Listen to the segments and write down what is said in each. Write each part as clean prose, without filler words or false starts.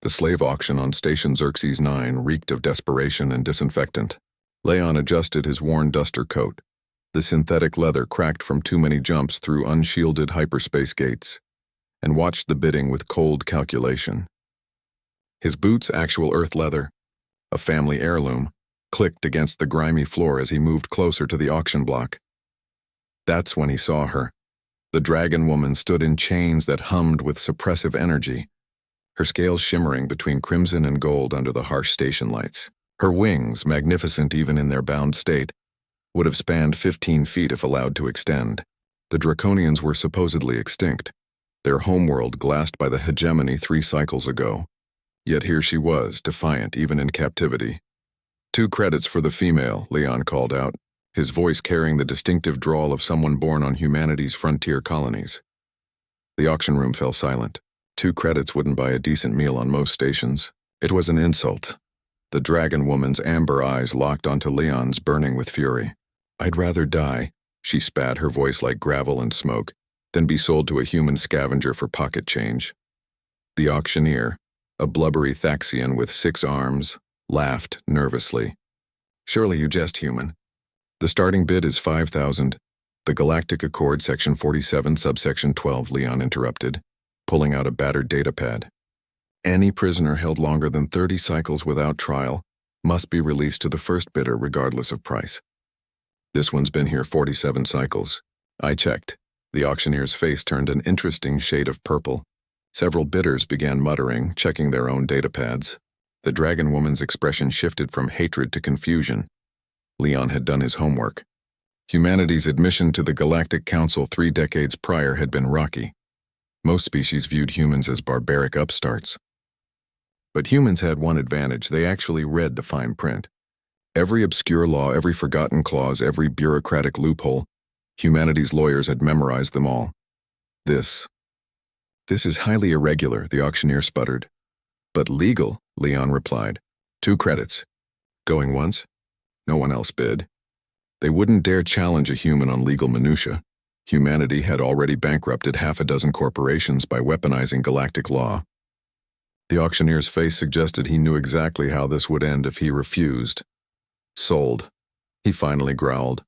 The slave auction on Station Xerxes 9 reeked of desperation and disinfectant. Leon adjusted his worn duster coat. The synthetic leather cracked from too many jumps through unshielded hyperspace gates, and watched the bidding with cold calculation. His boots, actual earth leather, a family heirloom, clicked against the grimy floor as he moved closer to the auction block. That's when he saw her. The dragon woman stood in chains that hummed with suppressive energy, her scales shimmering between crimson and gold under the harsh station lights. Her wings, magnificent even in their bound state, would have spanned 15 feet if allowed to extend. The Draconians were supposedly extinct, their homeworld glassed by the hegemony 3 cycles ago. Yet here she was, defiant even in captivity. 2 credits for the female, Leon called out, his voice carrying the distinctive drawl of someone born on humanity's frontier colonies. The auction room fell silent. 2 credits wouldn't buy a decent meal on most stations. It was an insult. The dragon woman's amber eyes locked onto Leon's, burning with fury. "I'd rather die," she spat, her voice like gravel and smoke, "than be sold to a human scavenger for pocket change." The auctioneer, a blubbery Thaxian with 6 arms, laughed nervously. "Surely you jest, human." "The starting bid is 5,000. The Galactic Accord, Section 47, Subsection 12, Leon interrupted, pulling out a battered datapad. "Any prisoner held longer than 30 cycles without trial must be released to the first bidder regardless of price. This one's been here 47 cycles. I checked." The auctioneer's face turned an interesting shade of purple. Several bidders began muttering, checking their own datapads. The dragon woman's expression shifted from hatred to confusion. Leon had done his homework. Humanity's admission to the Galactic Council 3 decades prior had been rocky. Most species viewed humans as barbaric upstarts. But humans had one advantage: they actually read the fine print. Every obscure law, every forgotten clause, every bureaucratic loophole, humanity's lawyers had memorized them all. This is highly irregular," the auctioneer sputtered. "But legal," Leon replied. 2 credits. Going once? No one else bid. They wouldn't dare challenge a human on legal minutia. Humanity had already bankrupted 6 corporations by weaponizing galactic law. The auctioneer's face suggested he knew exactly how this would end if he refused. "Sold," he finally growled.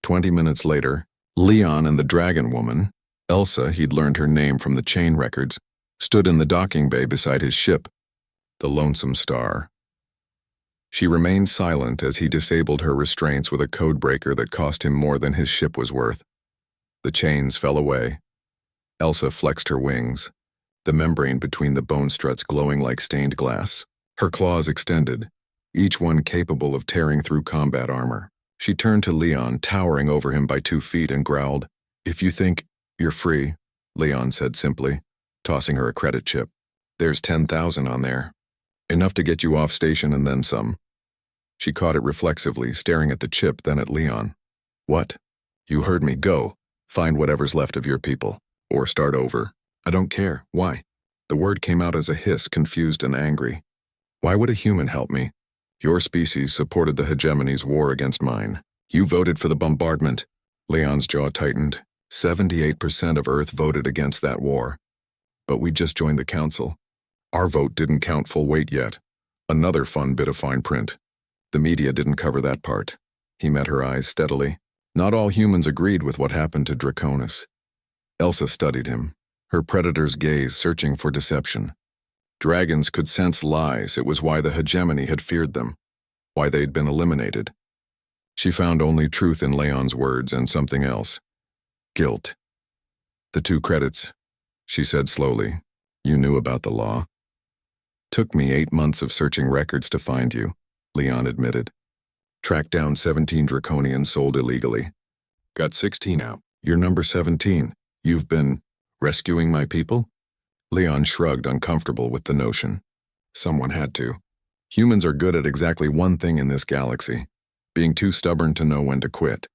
20 minutes later, Leon and the dragon woman, Elsa, he'd learned her name from the chain records, stood in the docking bay beside his ship, the Lonesome Star. She remained silent as he disabled her restraints with a codebreaker that cost him more than his ship was worth. The chains fell away. Elsa flexed her wings, the membrane between the bone struts glowing like stained glass. Her claws extended, each one capable of tearing through combat armor. She turned to Leon, towering over him by 2 feet, and growled, "If you think you're free," Leon said simply, tossing her a credit chip. "There's 10,000 on there. Enough to get you off station and then some." She caught it reflexively, staring at the chip, then at Leon. "What? You heard me. Go. Find whatever's left of your people. Or start over. I don't care. Why?" The word came out as a hiss, confused and angry. "Why would a human help me? Your species supported the hegemony's war against mine. You voted for the bombardment." Leon's jaw tightened. 78% of Earth voted against that war. But we just joined the council. Our vote didn't count full weight yet. Another fun bit of fine print. The media didn't cover that part. He met her eyes steadily. Not all humans agreed with what happened to Draconis. Elsa studied him, her predator's gaze searching for deception. Dragons could sense lies. It was why the hegemony had feared them, why they'd been eliminated. She found only truth in Leon's words and something else. Guilt. "The 2 credits," she said slowly. "You knew about the law." "Took me 8 months of searching records to find you," Leon admitted. "Tracked down 17 Draconians sold illegally. Got 16 out. You're number 17. You've been rescuing my people?" Leon shrugged, uncomfortable with the notion. Someone had to. Humans are good at exactly one thing in this galaxy: being too stubborn to know when to quit.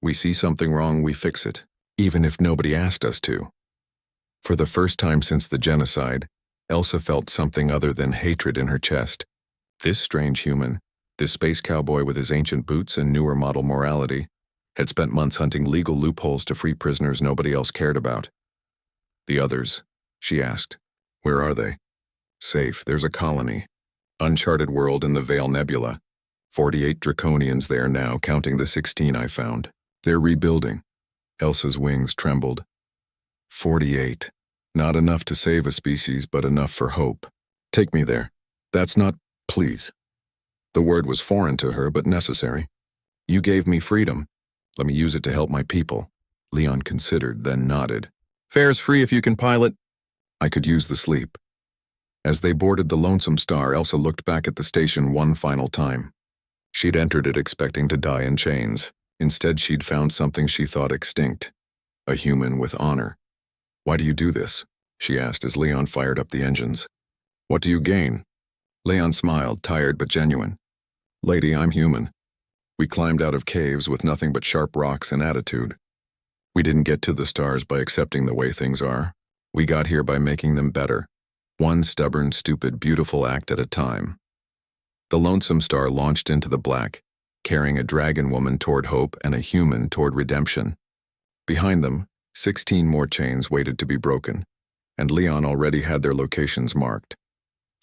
We see something wrong, we fix it, even if nobody asked us to. For the first time since the genocide, Elsa felt something other than hatred in her chest. This strange human, this space cowboy with his ancient boots and newer model morality, had spent months hunting legal loopholes to free prisoners nobody else cared about. "The others?" she asked. "Where are they?" Safe, there's a colony. Uncharted world in the Vale Nebula. 48 Draconians there now, counting the 16 I found. They're rebuilding. Elsa's wings trembled. 48. Not enough to save a species, but enough for hope. Take me there. That's not, please. The word was foreign to her, but necessary. You gave me freedom. Let me use it to help my people. Leon considered, then nodded. Fare's free if you can pilot. I could use the sleep. As they boarded the Lonesome Star, Elsa looked back at the station one final time. She'd entered it expecting to die in chains. Instead, she'd found something she thought extinct. A human with honor. Why do you do this? She asked as Leon fired up the engines. What do you gain? Leon smiled, tired but genuine. Lady, I'm human. We climbed out of caves with nothing but sharp rocks and attitude. We didn't get to the stars by accepting the way things are. We got here by making them better. One stubborn, stupid, beautiful act at a time. The Lonesome Star launched into the black, carrying a dragon woman toward hope and a human toward redemption. Behind them, 16 more chains waited to be broken, and Leon already had their locations marked.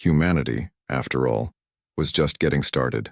Humanity, after all, was just getting started.